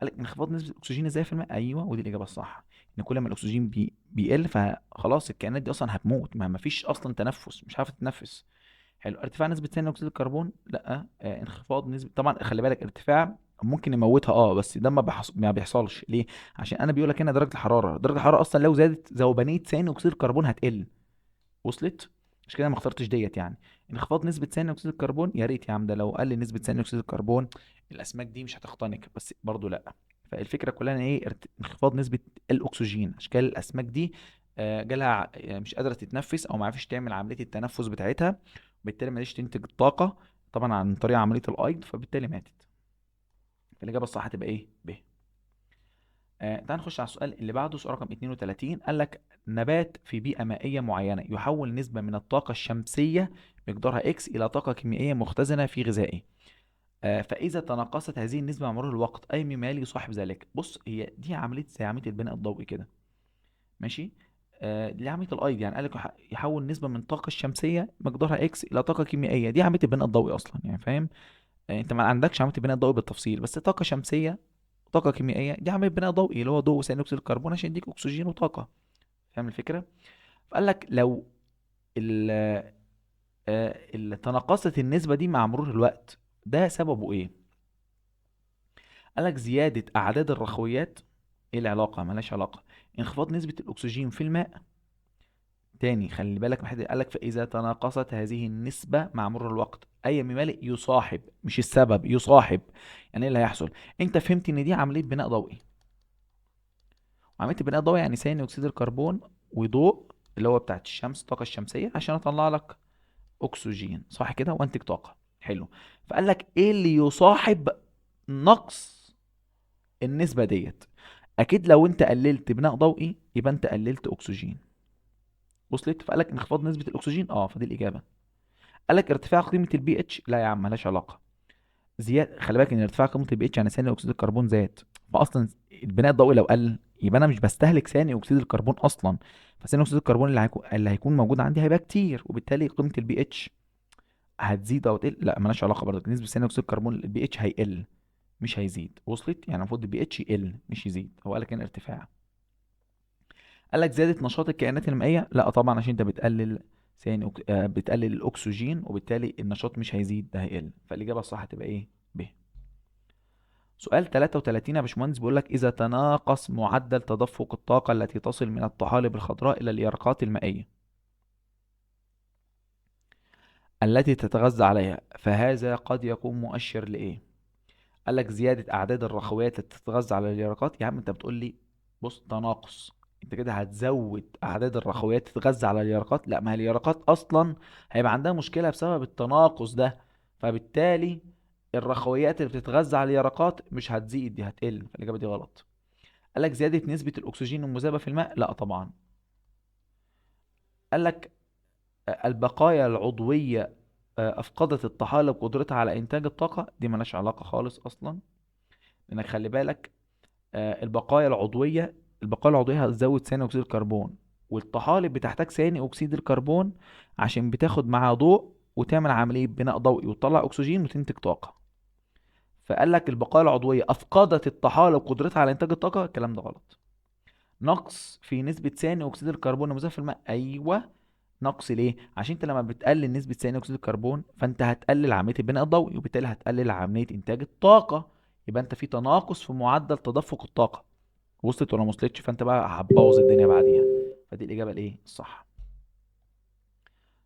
قال لك انخفاض نسبه الاكسجين ازاي في الماء، ايوه ودي الاجابه الصح. ان كل ما الاكسجين بيقل فخلاص الكائنات دي اصلا هتموت، ما فيش اصلا تنفس، مش عارفه تتنفس. حلو. ارتفاع نسبة ثاني أكسيد الكربون، لا. انخفاض نسبة، طبعا خلي بالك ارتفاع ممكن يموتها، بس ده ما بيحصلش ليه؟ عشان انا بيقول لك هنا درجة الحرارة اصلا لو زادت ذوبانية ثاني أكسيد الكربون هتقل. وصلت؟ مش كده ما اخترتش ديت يعني. انخفاض نسبة ثاني أكسيد الكربون يا ريت يا عم، ده لو قل نسبة ثاني أكسيد الكربون الأسماك دي مش هتختنق، بس برضو لا. فالفكرة كلها ان ايه؟ انخفاض نسبة الأكسجين، اشكال الأسماك دي جالها مش قادرة تتنفس او ما عرفتش تعمل عملية التنفس بتاعتها، وبالتالي ما قدرتش تنتج الطاقة طبعا عن طريق عملية الأيض، فبالتالي ماتت. فالإجابة الصح هتبقى ايه؟ ب. تعال نخش على السؤال اللي بعده، سؤال رقم 32. قال لك نبات في بيئة مائية معينة يحول نسبة من الطاقة الشمسية مقدارها X إلى طاقة كيميائية مختزنة في غذائه. فإذا تناقصت هذه النسبة مع مرور الوقت أي مما يصاحب ذلك. بص هي دي عملية زي عملية البناء الضوئي كده، ماشي؟ دي عملية الأيض، يعني قال لك يحول نسبة من الطاقة الشمسية مقدارها X إلى طاقة كيميائية. دي عملية البناء الضوئي أصلا يعني، فاهم؟ أنت ما عندكش عملية البناء الضوئي بالتفصيل، بس طاقة شمسية طاقة كيميائية دي عملية بناء ضوئي اللي هو ضوء ثاني أكسيد الكربون عشان يديك أكسجين وطاقة. فاهم الفكرة؟ فقال لك لو ال تناقصت النسبة دي مع مرور الوقت، ده سببه ايه؟ قال لك زيادة أعداد الرخويات. ايه العلاقة؟ ملهاش علاقة. انخفاض نسبة الأكسجين في الماء. تاني خلي بالك محدد، قال لك فإذا تناقصت هذه النسبة مع مرور الوقت أي ممالئ يصاحب، مش السبب، يصاحب. يعني ايه اللي هيحصل؟ انت فهمت ان دي عملية بناء ضوئي، وعملية البناء الضوئي يعني ثاني أكسيد الكربون وضوء اللي هو بتاعت الشمس، الطاقة الشمسية عشان أطلع لك اكسجين، صح كده؟ وانتج طاقه. حلو. فقال لك ايه اللي يصاحب نقص النسبه ديت؟ اكيد لو انت قللت بناء ضوئي يبقى انت قللت اكسجين. وصلت؟ فقال لك انخفاض نسبه الاكسجين، فدي الاجابه. قال لك ارتفاع قيمه البي اتش، لا يا عم مالهاش علاقه. زياده، خلي بالك ان ارتفاع قيمه البي اتش يعني ثاني اكسيد الكربون زاد، فاصلا البناء الضوئي لو قل يبقى انا مش بستهلك ثاني اكسيد الكربون اصلا، فثاني اكسيد الكربون اللي هيكون موجود عندي هيبقى كتير، وبالتالي قيمه البي اتش هتزيد او تقل. لا مالهاش علاقه برضه، نسبه ثاني اكسيد الكربون البي اتش هيقل مش هيزيد. وصلت؟ يعني المفروض البي اتش يقل مش يزيد، هو قال لك هنا ارتفاع. قال لك زياده نشاط الكائنات المائيه، لا طبعا عشان انت بتقلل بتقلل الاكسجين وبالتالي النشاط مش هيزيد، ده هيقل. فالاجابه الصح هتبقى ايه؟ ب. سؤال 33 يا باشمهندس بيقول لك اذا تناقص معدل تدفق الطاقه التي تصل من الطحالب الخضراء الى اليرقات المائيه التي تتغذى عليها فهذا قد يكون مؤشر لايه؟ قال لك زيادة أعداد الرخويات اللي تتغذى على اليرقات. يا عم أنت بتقول لي بص تناقص، انت كده هتزود اعداد الرخويات تتغذى على اليرقات. لا، ما هي اليرقات اصلا هيبقى عندها مشكله بسبب التناقص ده، فبالتالي الرخويات اللي بتتغذى على اليرقات مش هتزيد، دي هتقل، فالاجابه دي غلط. قال لك زياده نسبه الاكسجين المذابه في الماء، لا طبعا. قال لك البقايا العضويه افقدت الطحالب قدرتها على انتاج الطاقه، دي ملهاش علاقه خالص اصلا، لانك خلي بالك البقايا العضوية هتزود ثاني أكسيد الكربون، والطحالب بتحتاج ثاني أكسيد الكربون عشان بتاخد معاه ضوء وتعمل عملية بناء ضوئي وتطلع أكسجين وتنتج طاقة. فقال لك البقايا العضوية أفقدت الطحالب قدرتها على إنتاج الطاقة، الكلام ده غلط. نقص في نسبة ثاني أكسيد الكربون المذاب في الماء، أيوه. نقص ليه؟ عشان انت لما بتقلل نسبة ثاني أكسيد الكربون فانت هتقلل عملية البناء الضوئي، وبالتالي هتقلل عملية إنتاج الطاقة، يبقى انت في تناقص في معدل تدفق الطاقة. وصلت ولا ما وصلتش؟ فانت بقى هتبوظ الدنيا بعديها. فدي الاجابه الايه الصح.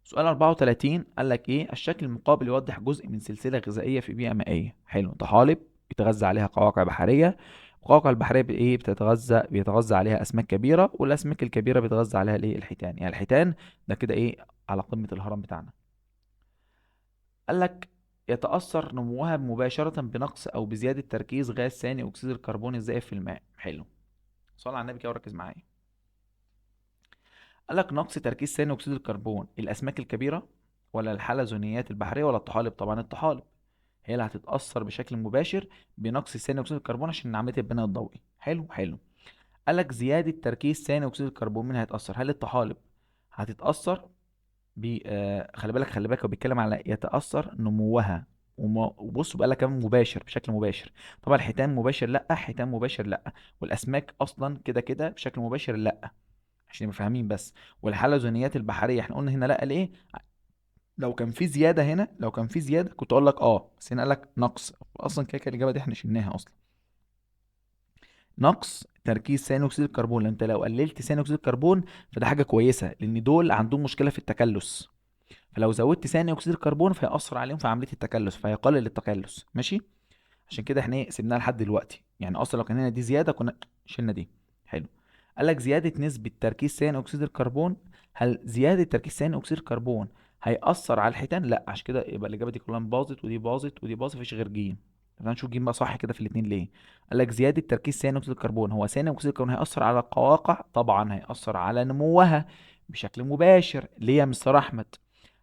سؤال 34 قال لك ايه؟ الشكل المقابل يوضح جزء من سلسله غذائيه في بيئه مائيه. حلو. طحالب بيتغذى عليها قواقع بحريه، القواقع البحريه بايه بيتغذى عليها اسماك كبيره، والاسماك الكبيره بيتغذى عليها الايه الحيتان. يعني الحيتان ده كده ايه على قمه الهرم بتاعنا. قال لك يتاثر نموها مباشره بنقص او بزياده تركيز غاز ثاني اكسيد الكربون الزائف في الماء. حلو. صلى على النبي كده وركز معايا. قال لك نقص تركيز ثاني اكسيد الكربون، الاسماك الكبيره ولا الحلزونيات البحريه ولا الطحالب؟ طبعا الطحالب هي اللي هتتاثر بشكل مباشر بنقص ثاني اكسيد الكربون عشان عمليه البناء الضوئي. حلو حلو. قال لك زياده تركيز ثاني اكسيد الكربون مين هيتاثر؟ هل الطحالب هتتاثر خلي بالك هو بيتكلم على يتاثر نموها، وبص بقى لك كمان مباشر بشكل مباشر. طبعا الحيتان مباشر لا، حيتان مباشر لا، والاسماك اصلا كده كده بشكل مباشر لا، عشان نبقى فاهمين بس. والحلزونيات البحريه احنا قلنا هنا لا ليه؟ لو كان في زياده هنا، لو كان في زياده كنت اقول لك اه، بس هنا قال لك نقص، اصلا كده كده الاجابه دي احنا شلناها اصلا. نقص تركيز ثاني اكسيد الكربون، لأن انت لو قللت ثاني اكسيد الكربون فده حاجه كويسه، لان دول عندهم مشكله في التكلس، فلو زودت ثاني اكسيد الكربون فيأثر عليهم في عمليه التكلس فيقلل التكلس. ماشي. عشان كده احنا ايه سيبناها لحد دلوقتي، يعني اصلا لو كان هنا دي زياده كنا شلنا دي. حلو. قال لك زياده نسبه تركيز ثاني اكسيد الكربون، هل زياده تركيز ثاني اكسيد الكربون هيأثر على الحيتان؟ لا، عشان كده يبقى الاجابه دي كلها باظت، ودي باظت ودي باظت، مفيش غير جيم. طب هنشوف جيم بقى صح كده في الاثنين ليه. قال لك زياده تركيز ثاني اكسيد الكربون، هو ثاني اكسيد الكربون هيأثر على القواقع؟ طبعا هيأثر على نموها بشكل مباشر. ليه يا مستر احمد؟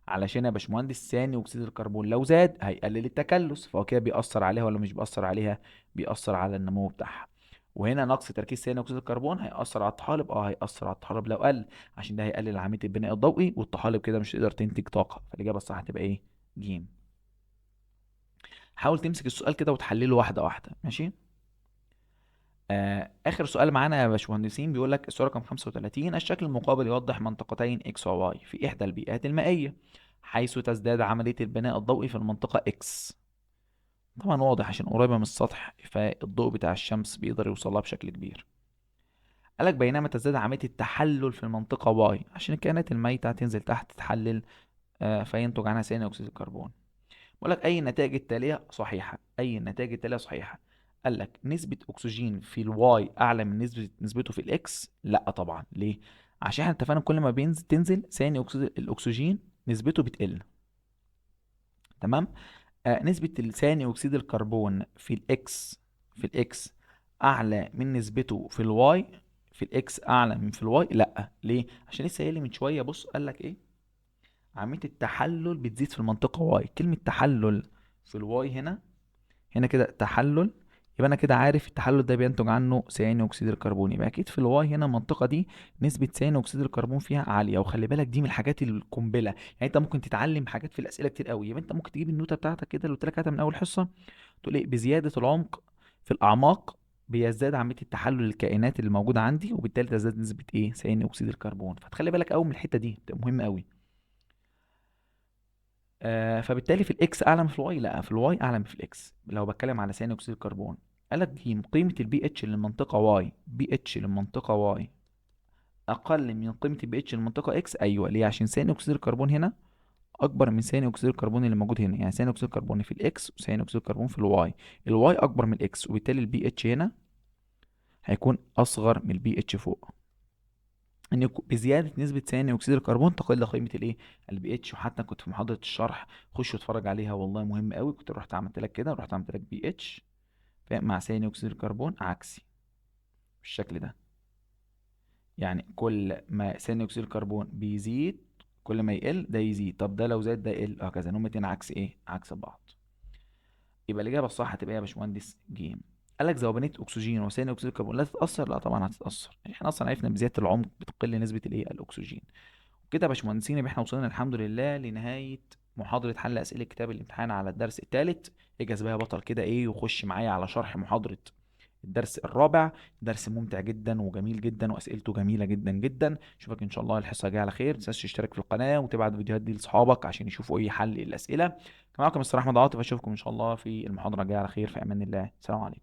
علشان يا باشمهندس ثاني اكسيد الكربون لو زاد هيقلل التكلس، فهو كده بيأثر عليها ولا مش بيأثر عليها؟ بيأثر على النمو بتاعها. وهنا نقص تركيز ثاني اكسيد الكربون هيأثر على الطحالب، هيأثر على الطحالب لو قل، عشان ده هيقلل عملية البناء الضوئي، والطحالب كده مش هتقدر تنتج طاقة، فالإجابة الصح هتبقى ايه؟ جيم. حاول تمسك السؤال كده وتحلله واحدة واحدة. ماشي. آخر سؤال معانا يا باشمهندسين بيقول لك السؤال رقم 35، الشكل المقابل يوضح منطقتين اكس وواي في إحدى البيئات المائية، حيث تزداد عملية البناء الضوئي في المنطقة اكس. طبعا واضح عشان قريبة من السطح فالضوء بتاع الشمس بيقدر يوصلها بشكل كبير. قالك بينما تزداد عملية التحلل في المنطقة واي عشان الكائنات الميتة هتنزل تحت تتحلل فينتج عنها ثاني أكسيد الكربون. بقولك أي النتائج التالية صحيحة، أي النتائج التالية صحيحة. قالك نسبة أكسجين في الواي أعلى من نسبته في الإكس؟ لأ طبعا. ليه؟ عشان احنا اتفقنا كل ما تنزل ثاني أكسيد الأكسجين نسبته بتقل. تمام. نسبة ثاني أكسيد الكربون في الإكس أعلى من نسبته في الواي، في الإكس أعلى من في الواي؟ لأ. ليه؟ عشان لسه قايل من شوية. بص قالك إيه؟ عملية التحلل بتزيد في المنطقة واي. كلمة تحلل في الواي هنا كده تحلل، يبقى أنا كده عارف التحلل ده بينتج عنه ثاني أكسيد الكربون، يبقى أكيد في الواي هنا المنطقة دي نسبة ثاني أكسيد الكربون فيها عالية. وخلي بالك دي من الحاجات القنبلة، يعني أنت ممكن تتعلم حاجات في الأسئلة كتير قوي. يبقى أنت ممكن تجيب النوتة بتاعتك كده اللي قلت لك هاتها من أول حصة، تقول ايه؟ بزيادة العمق في الأعماق بيزداد عملية التحلل الكائنات اللي موجودة عندي، وبالتالي تزداد نسبة ايه؟ ثاني أكسيد الكربون. فتخلي بالك قوي من الحتة دي، بتبقى مهمة قوي. فبالتالي في الإكس أعلى من في الواي؟ لا، في الواي أعلى من في الإكس لو بتكلم على ثاني أكسيد الكربون. قالك دي قيمة البي اتش للمنطقة واي، بي اتش للمنطقة واي أقل من قيمة البي اتش للمنطقة إكس. أيوه. ليه؟ عشان ثاني أكسيد الكربون هنا اكبر من ثاني اكسيد الكربون اللي موجود هنا، يعني ثاني اكسيد الكربون في الاكس وثاني اكسيد الكربون في الواي، الواي اكبر من الاكس، وبالتالي البي اتش هنا هيكون اصغر من البي اتش فوق. ان بزياده نسبه ثاني اكسيد الكربون تقل قيمه الايه، البي اتش. وحتى كنت في محاضره الشرح، خش اتفرج عليها والله مهم قوي. كنت رحت عملت لك كده، رحت عملت لك بي اتش مع ثاني اكسيد الكربون عكسي بالشكل ده. يعني كل ما ثاني اكسيد الكربون بيزيد كل ما يقل ده يزيد، طب ده لو زاد ده يقل، هكذا. هما الاتنين عكس ايه، عكس بعض. يبقى الاجابه الصح هتبقى إيه يا باشمهندس؟ جيم. قال لك ذوبانيه اكسجين وثاني اكسيد الكربون لا تتاثر؟ لا طبعا هتتاثر. احنا اصلا عرفنا بزياده العمق بتقل نسبه الايه، الاكسجين. كده يا باشمهندسين يبقى احنا وصلنا الحمد لله لنهايه محاضره حل اسئله كتاب الامتحان على الدرس الثالث. اجهز بقى يا بطل كده ايه، وخش معايا على شرح محاضره الدرس الرابع. درس ممتع جدا وجميل جدا واسئلته جميله جدا جدا. اشوفك ان شاء الله الحصه الجايه على خير. متنساش تشترك في القناه وتبعت الفيديوهات دي لاصحابك عشان يشوفوا اي حل للاسئله. كان معاكم مستر احمد عاطف، اشوفكم ان شاء الله في المحاضره الجايه على خير. في امان الله، سلام عليكم.